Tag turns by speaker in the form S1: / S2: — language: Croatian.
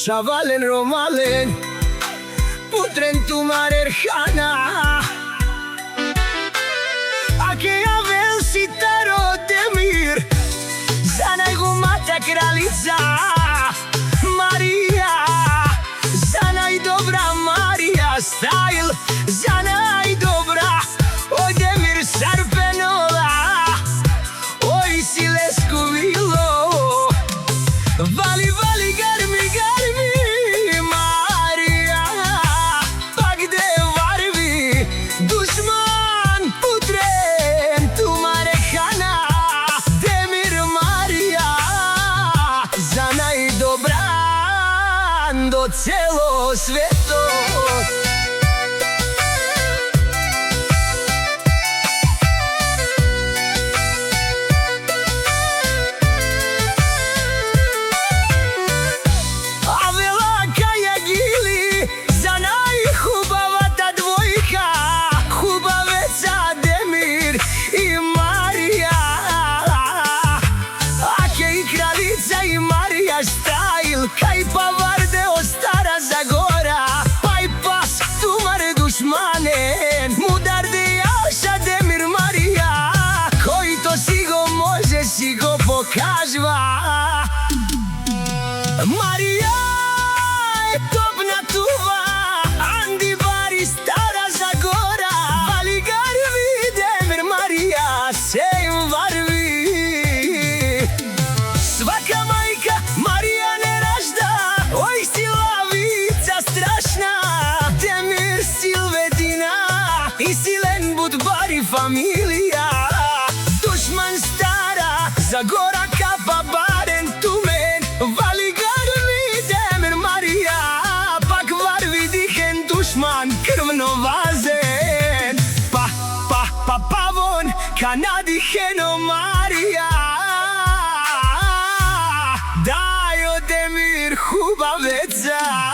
S1: Chavalen romalen putren tomar erjana Aquella velcitaro Demir Zanai gumata kralica Maria Zanai dobra Maria Style Zanai dobra O Demir Sarpenola Oi Silescu Vilo Vali vali garmi garmi Maria Pagde varvi Dushman putren Tumare khana Demir Maria Zanai dobrando celo sveto Style, kaj pavarde o Stara Zagora Pai pas tu mare dušmanen Mudar de jaša Demir Maria Koji to sigo može si go pokažva Maria je top na tuva Andi bari Stara Zagora Ali garvi Demir Maria se im varvi Svaka majka Marija ne ražda Oj silavica strašna Demir Silvedina I silen budbari familija Dušman Stara Zagora kapa baren tumen Vali garvi Demir Marija Pak varvi dihen dušman krvno vazen Pa pavon kanadiheno Marija Dajo Demir hubaveca